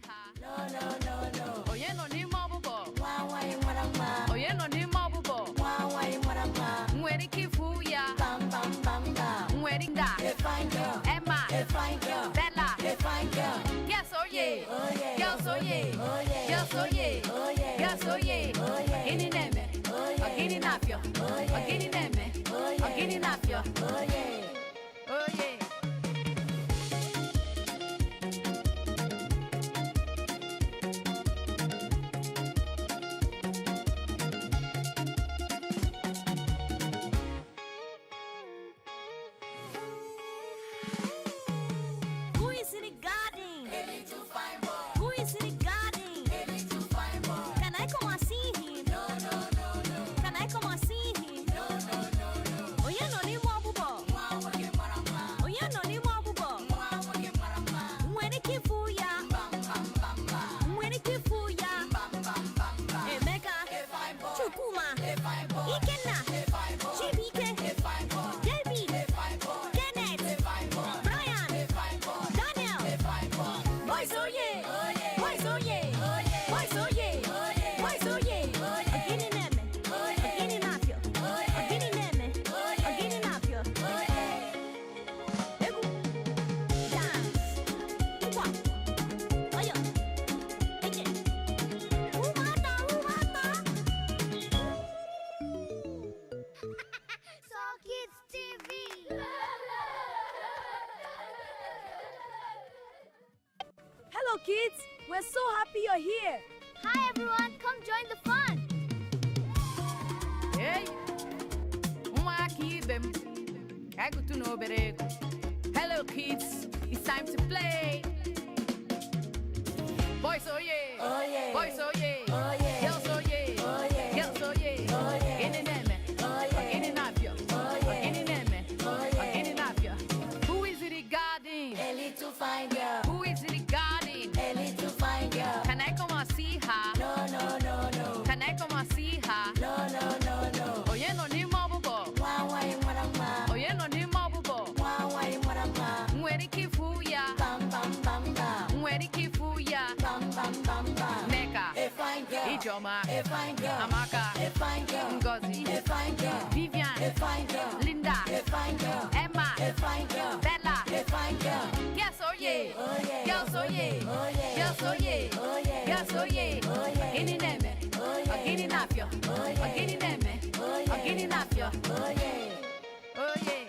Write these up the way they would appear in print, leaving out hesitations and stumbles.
ha. No, no, no, no. Oh, yeah, no, ni mabubo. Wawai marama. Oh, yeah, no, ni mabubo. Wawai marama. Mweri kifuya. Bam, bam, bam, bam. Mweri nga. A fine girl. Emma. A fine girl. Bella. A fine girl. Yes, oh yeah. Oh yeah. Yes, oh yeah. Oh yeah. Yes, oh yeah. Oh yeah. Yes, oh yeah. Oh yeah. Gini neme. Oh yeah. Gini napio. Oh yeah. Gini neme. Oh yeah. Gini napio. Oh yeah. Oh yeah. Who is in the garden? A little fine boy. Who is in the garden? A little fine boy. Can I come and see him? No, no, no, no. Can I come and see him? No, no, no, no. Oh yeah, no ni mwabubo. Wawai marama. Oh yeah, no ni mwabubo. Wawai marama. Mwene kifuya. Bam, bam, bam, bam. Mwene kifuya. Bam, bam, bam, bam. Emeka. A fine boy. Chukuma. A fine boy. Ikenna. A fine boy. Chibike. A fine boy. David. A fine boy. Kenneth. A fine boy. Brian. A fine boy. Daniel. A fine boy. Boys oh yeah. Oh yeah. Boys oh yeah. Oh yeah. Boys oh yeah. Oh yeah. Boys oh yeah. Oh yeah. Agini neme. Oh yeah. Agini napio. Oh yeah. Agini neme. Oh yeah. Agini napio. Oh yeah. Egu. Dance. Kwa. Oyo. Eke. Umata, umata. So Kids TV. Hello, kids. We're so happy you're here. Hi everyone, come join the fun. Hey. Umaki ibem. Kagutu no berego. Hello kids, it's time to play. Boys oh yeah. Oh yeah. Boys oh yeah. Oh yeah. Girls oh yeah. Oh yeah. Girls oh yeah. Oh yeah. Gini neme. Oh yeah. Gini napio. Oh yeah. Gini neme. Oh yeah. Gini napio. Who is it regarding? A little fine girl. Who is it regarding? A little fine girl. Can I come and see her? No, no, no, no. Can I come and see her? No, no, no, no. Oh yeah, no ni mabubo. Wawai marama. Oh yeah, no ni mabubo. Wawai marama. Mweri kifuya. Bam, bam, bam, bam. Mweri kifuya. Bam, bam, bam, bam. Meka. A fine girl. Ijoma. A fine girl. Amaka. A fine girl. Ngozi. A fine girl. Vivian. A fine girl. Linda. A fine girl. Emma. A fine girl. Bella. A fine girl. Yes, oh yeah. Oh yeah. Yes, oh yeah. Oh yeah. Yes, oh yeah. Oh yeah. Yes, oh yeah. Oh yeah. Gini neme. Oh yeah. Gini napio. Oh yeah. Gini neme. Oh yeah. Gini napio. Oh yeah. Oh yeah.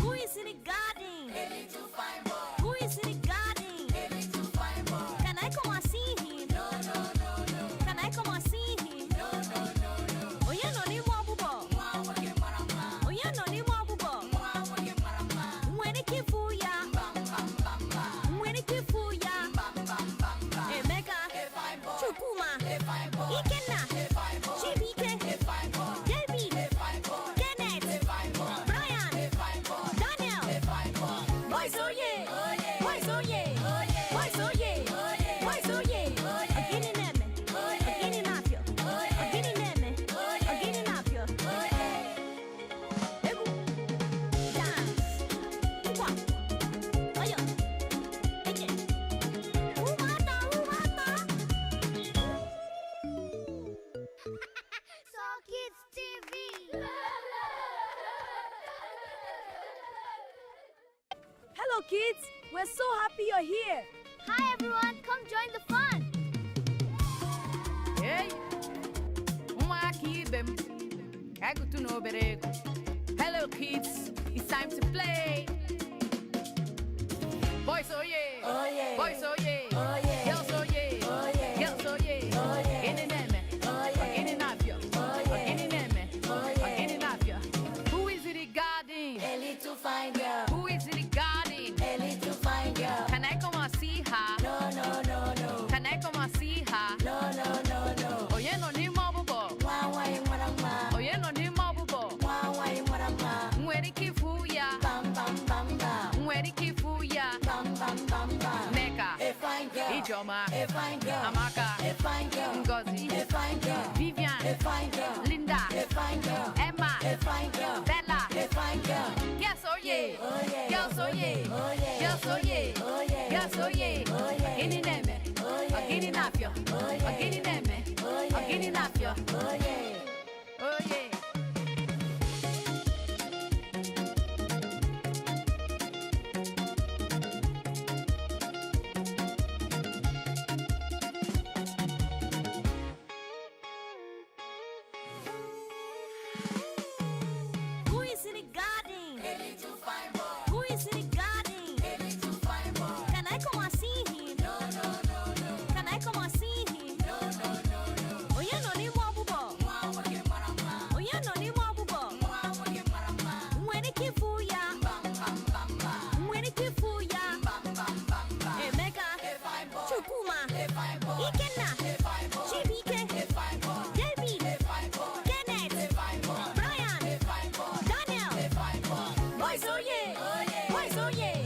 Who is in the garden? A little fine boy. Who is in the garden? A little fine boy. Can I come and see him? No, no, no, no. Can I come and see him? No, no, no, no. Oh yeah, no ni mwabubo. Wawai marama. Oh yeah, no ni mwabubo. Wawai marama. Mwene kifuya. Bam, bam, bam, bam. Mwene kifuya. Bam, bam, bam, bam. Emeka. A fine boy. Chukuma. A fine boy. Ikenna. A fine boy. Chibike. A fine boy. David. A fine boy. Kenneth. A fine boy. Brian. A fine boy. Daniel. A fine boy. Boys oh yeah. Oh yeah. Boys oh yeah. Oh yeah. Boys oh yeah. Oh yeah. Boys oh yeah. Oh yeah. Agini neme. Oh yeah. Agini napio. Oh yeah. Agini neme. Oh yeah. Agini napio. Oh yeah. Egu. Dance. Kwa. Oyo. Eke. Umata, umata. So Kids TV. Hello, kids. We're so happy you're here. Hi everyone, come join the fun. Hey. Umaki ibem. Kagutu no berego. Hello kids, it's time to play. Boys oh yeah. Oh yeah. Boys oh yeah. Oh yeah. Girls oh yeah. Oh yeah. Girls oh yeah. Oh yeah. Gini neme. Oh yeah. Gini napio. Oh yeah. Gini neme. Oh yeah. Gini napio. Who is it regarding? A little fine girl. Who is it regarding? A little fine girl. Can I come and see her? No, no, no, no. Can I come and see her? No, no, no, no. Oh yeah, no ni mabubo. Wawai marama. Oh yeah, no ni mabubo. Wawai marama. Mweri kifuya. Bam, bam, bam, bam. Mweri kifuya. Bam, bam, bam, bam. Meka. A fine Ijoma, a fine girl, Amaka, a fine girl, Ngozi, a fine girl, Vivian, a fine girl, Linda, a fine girl, Emma, a fine girl, Bella, a fine girl. yes, oh yeah, Oh yeah. yes, oh yeah, Oh yeah. yes, oh yeah, Oh yeah. yes, oh yeah, Oh yeah. Gini neme, Oh yeah. Gini napio, Oh yeah. Gini neme, Oh yeah. Gini napio, Oh yeah. oh yeah. Who is in the garden? Who is in the garden? Can I come and see him? Can I come and see him? Oh, you know the wabubo. Oh, you know the wabubo. When it keep for ya. When it keep for ya. Emeka. Chukuma. Ikenna. Chibike. David. Kenneth. Brian. Daniel. Boys, oh yeah. Boys, oh yeah.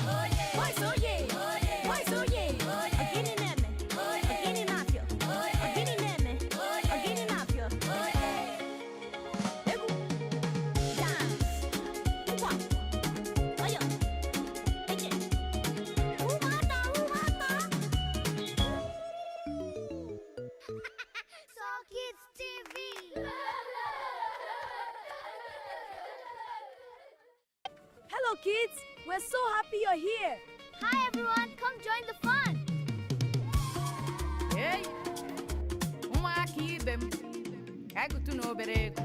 Boys, oh yeah. Boys, oh yeah. Agini neme. Agini napio. Agini neme. Agini napio. Egu. Dance. Ukwa. Ayo. Eke. Umata. So Kids TV. Hello, kids. We're so happy you're here. Hi everyone, come join the fun. Hey, ụmụaka ibe m, egutu na obere ego.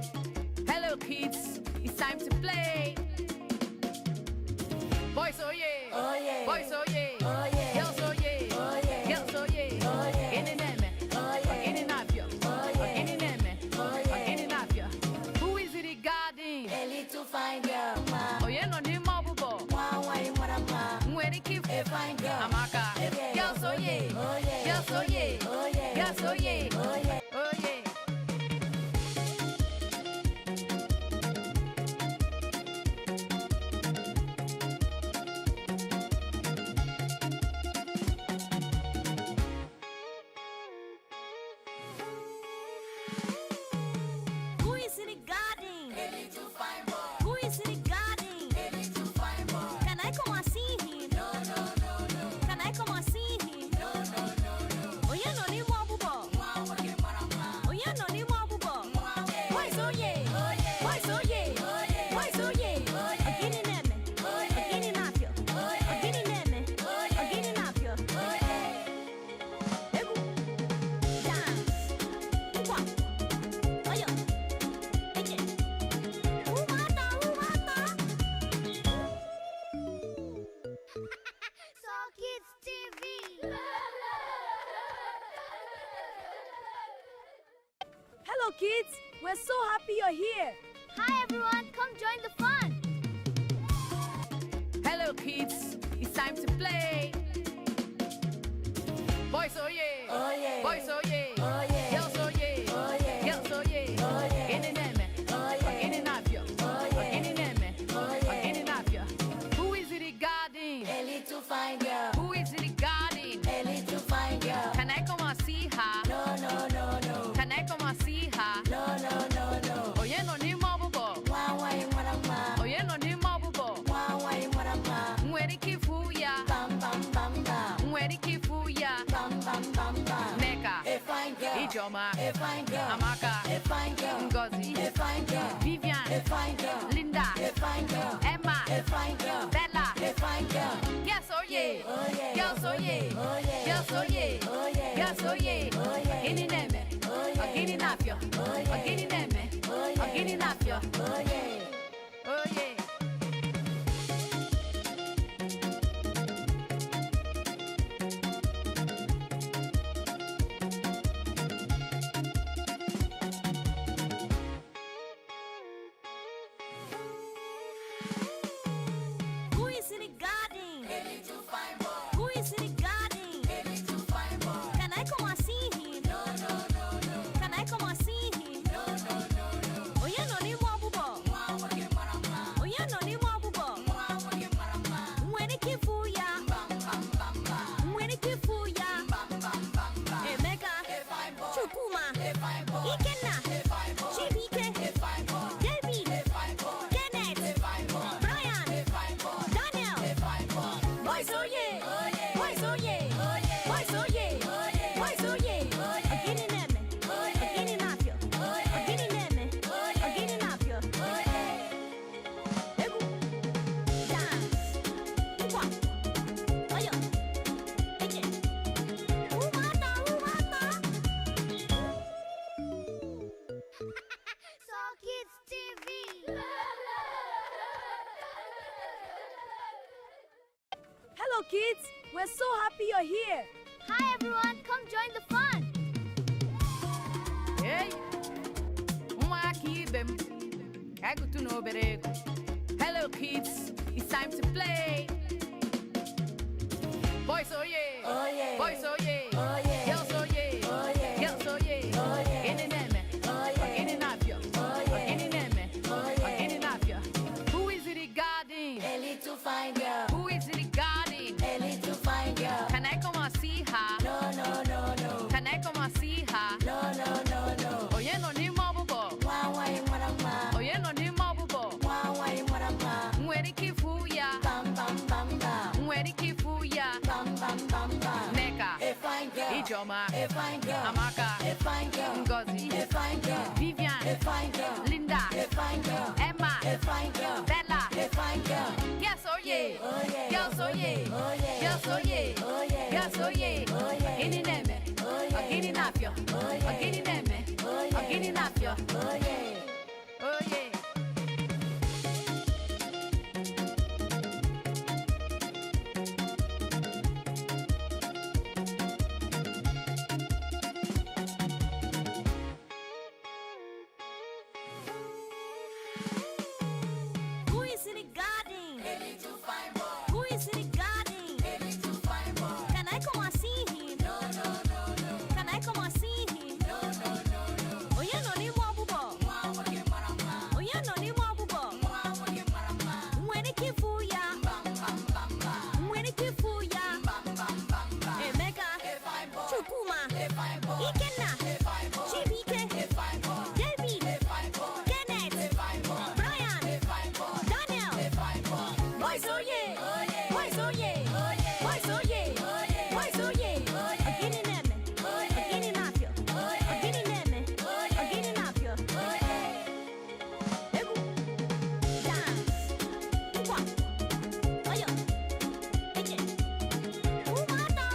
Hello kids, it's time to play. Boys, oh yeah. Oh yeah. Boys, oh yeah. Oh yeah. Girls, oh yeah. Oh yeah. Girls, oh yeah. Oh yeah. Gini neme, Oh yeah. Gini napio, Oh yeah. Gini neme, Oh yeah. Gini napio. Who is it regarding? A little fine girl, ma. Onye nọ n'ime ọgbụgbọ? Why, ma? Nwere ike ịfụ A fine girl. Amaka. Yeah. Girls, oh yeah. Oh yeah. Girls, oh yeah. Oh yeah. Girls, oh yeah. Oh yeah. Oh yeah. Who is in the garden? Who is in the garden? Can I come and see him? Can I come and see him? Oh, you know the wabubo. Oh, you know the wabubo. Boys, oh yeah. Boys, oh yeah. Boys, oh yeah. Agini neme. Agini napio. Agini neme. Agini napio. Egu. Dance. Ukwa. Ayo. Eke. Umata. So Kids TV. Hello, kids. We're so happy you're here. Hi everyone, come join the fun. Hello kids, it's time to play. Boys, oh yeah. Oh yeah. Boys, oh yeah. Oh yeah. Girls, oh yeah. Oh yeah. Girls, oh yeah. Oh yeah. Gini neme, Oh yeah. Gini napio, Oh yeah. Gini neme, Oh yeah. Gini napio. Who is it regarding? A little fine girl. Who is it regarding? A little fine girl. Can I come and see her? No. Can I come and see her? No. Onye nọ n'ime ọgbụgbọ? Why, ma? Onye nọ n'ime ọgbụgbọ? Why, ma? Nwere ike ịfụ ya? Bam. Nwere ike ịfụ ya? Bam. Nneka, A fine girl. Ijeọma, A fine girl. Amaka, A fine girl. Ngozi, A fine girl. Vivian, A fine girl. Linda, A fine girl. Emma, A fine girl. Bella, A fine girl. yes, oh yeah. Oh yeah. Girls, oh yeah. Oh yeah. Girls, oh yeah. Oh yeah. Girls, oh yeah. Oh yeah. Gini neme, Oh yeah. Gini napio, Oh yeah. Gini neme, Oh yeah. Gini napio, Oh yeah. oh yeah. Who is in the garden? Who is in the garden? Can I come and see him? Can I come and see him? kids. We're so happy you're here. Hi everyone, come join the fun. Hey, ụmụaka ibe m, egutu n'obere ego. Hello kids, it's time to play. Boys oh yeah, Oh yeah. boys oh yeah, Oh yeah. girls oh yeah, Oh yeah. girls oh yeah. Oh yeah. Gini neme, Oh yeah. gini napio, Oh yeah. gini neme, Oh yeah. gini napio. Who is it regarding? A little fine girl. Who is it regarding? A little fine girl. Can I come and see her? No, no, no, no. Can I come and see her? No, no, no, no. Oye no ni mabubo, Wawa imwarama. oye no ni mabubo. Wawa imwarama. Nwere kifu ya, Bam, bam, bam, bam. nwere kifu ya. Bam, bam, bam, bam. Neka, A fine girl. Ijoma, A fine girl. Amaka, A fine girl. Ngozi, A fine girl. Vivian, A fine girl. Linda, A fine girl. Emma, A fine girl. Bella. A fine girl. Yes, oh yeah. Oh yeah. Yes, oh yeah. Oh yeah. Yes, oh yeah. Oh yeah. Yes, oh yeah. Oh yeah. Gini neme, Oh yeah. gini napio, Oh yeah. gini neme, Oh yeah. gini napio. Oh yeah. Oh yeah. Who is in the garden? Who is in the garden? Can I come and see him? Can I come and see him? Oh yeah, no ni mwabubo. Oh yeah, no ni mwabubo. Mwene kifuya. Mwene kifuya. Emeka. Chukuma. Ikenna. Chibike. David. Kenneth. Brian. Daniel. Boys oh yeah. Boys oh yeah. Boys oh yeah. Boys oh yeah. Agini neme. Agini napio. Agini neme. Agini napio. Egu. Dance. Kwa. Ayo. Ije. Umata.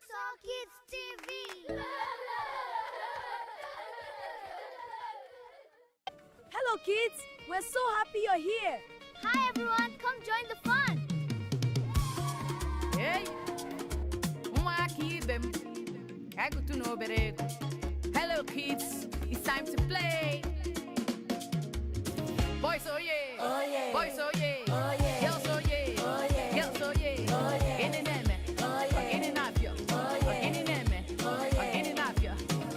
Saw Kids TV. Hello kids. We're so happy you're here. Hi everyone, come join the fun. Hey, ụmụaka ibe m, egutu n'obere ego. Hello kids, it's time to play. Boys oh yeah, Oh yeah. boys oh yeah, Oh yeah. girls oh yeah, Oh yeah. girls oh yeah. Oh yeah. Gini neme, Oh yeah. gini napio, Oh yeah. gini neme, Oh yeah. gini napio.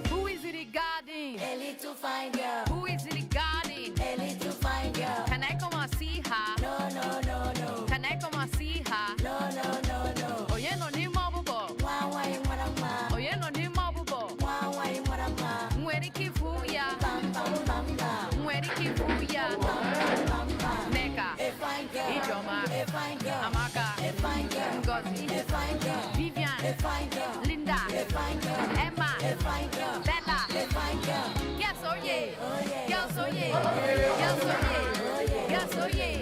Who is it regarding? A little fine girl. Who is it regarding? A little fine girl. Can I come and see her? No, no, no, no. Can I come and see her? No, no, no, no. Oye no ni mabubo, Wawa imwarama. oye no ni mabubo. Wawa imwarama. Nwere kifu ya, Bam, bam, bam, bam. nwere kifu ya. Bam, bam, bam. Neka, A fine girl. Ijoma, A fine girl. Amaka, A fine girl. Ngozi, A fine girl. Vivian, A fine girl. Linda, A fine girl. Emma, A fine girl. Bella. A fine girl. Yes, oh yeah. Oh yeah. Yes, oh yeah. Yes, oh yeah. Yes, oh yeah.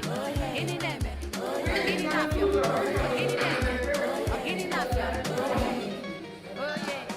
Gini neme, gini napio, gini neme, gini napio. Oh yeah.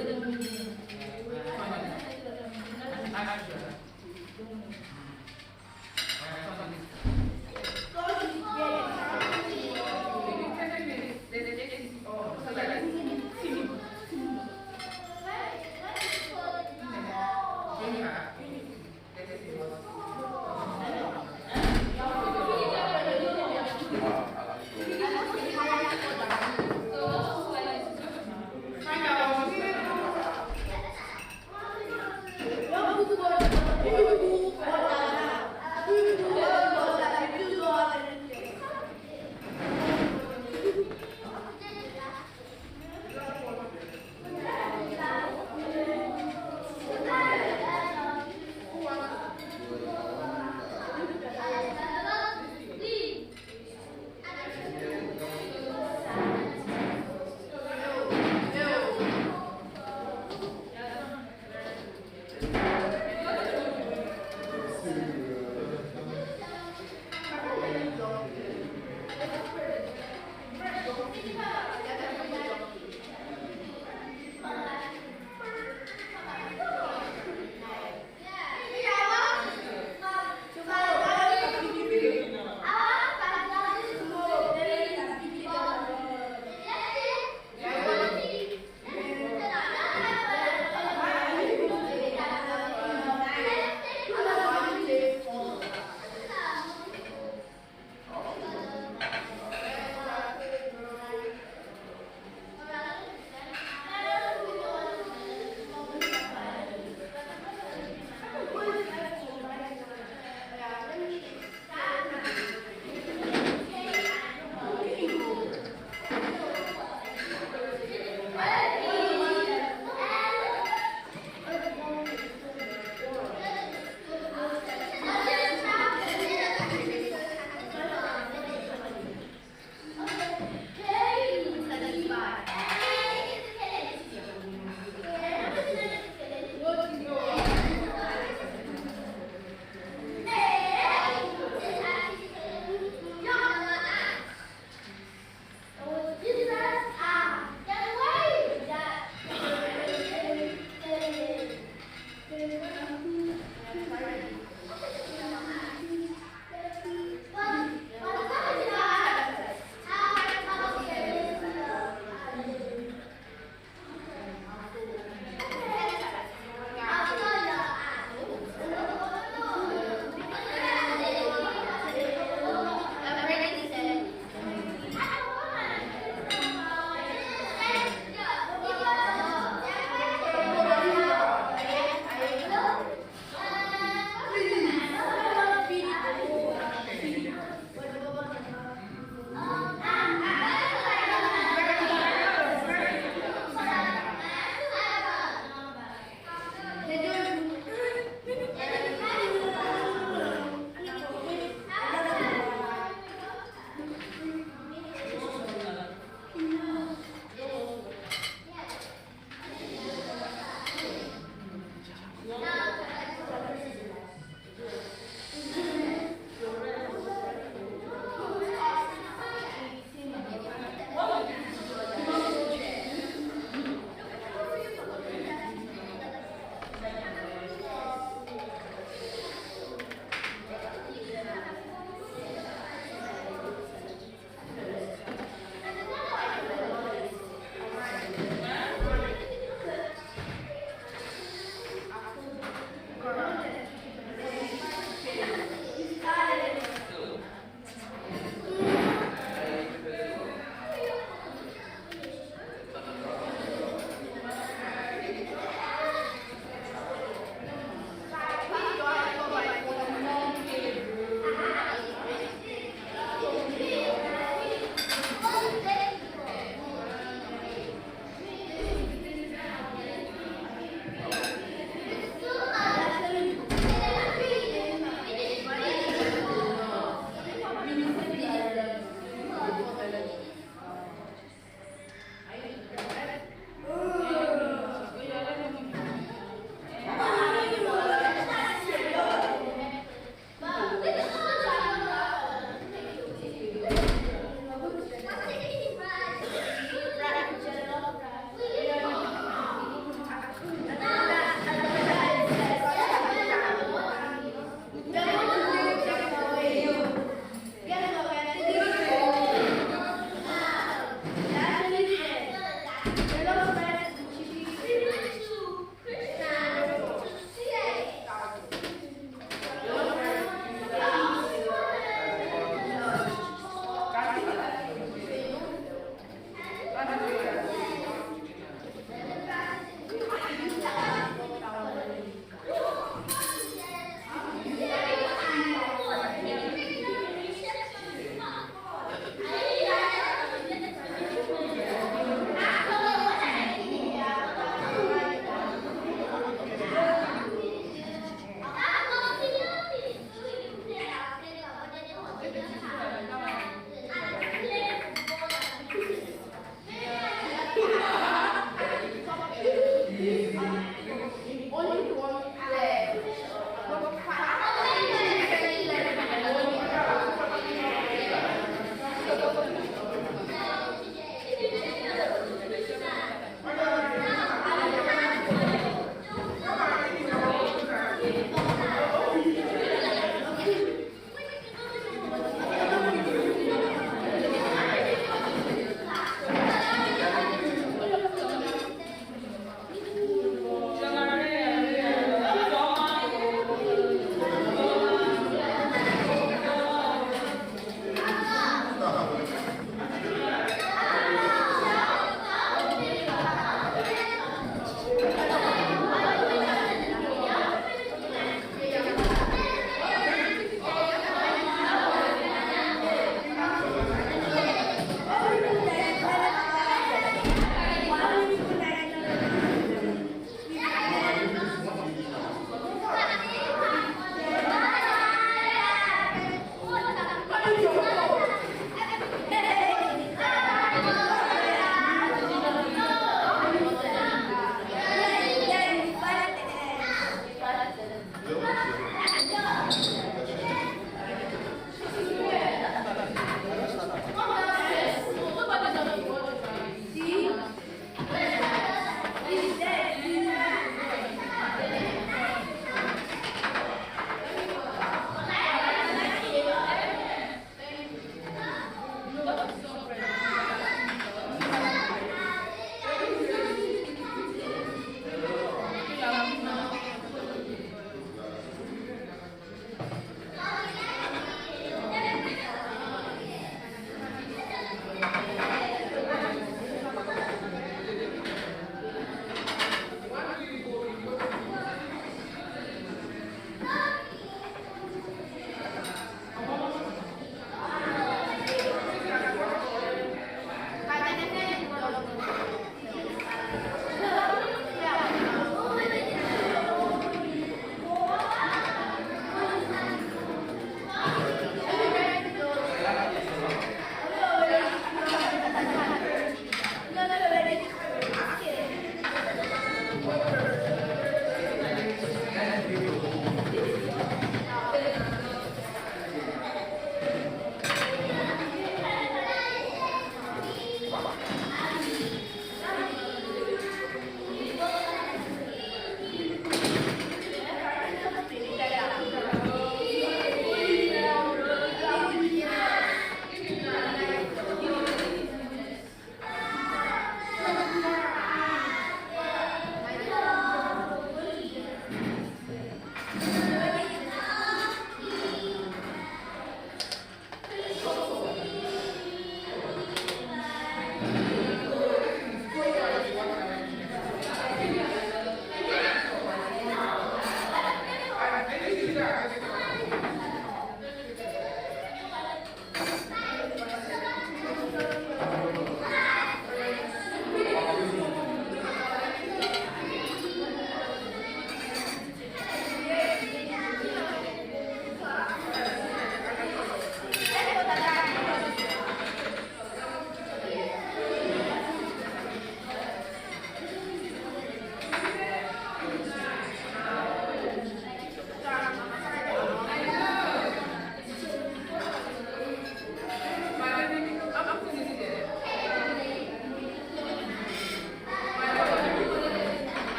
Ini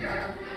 Yeah.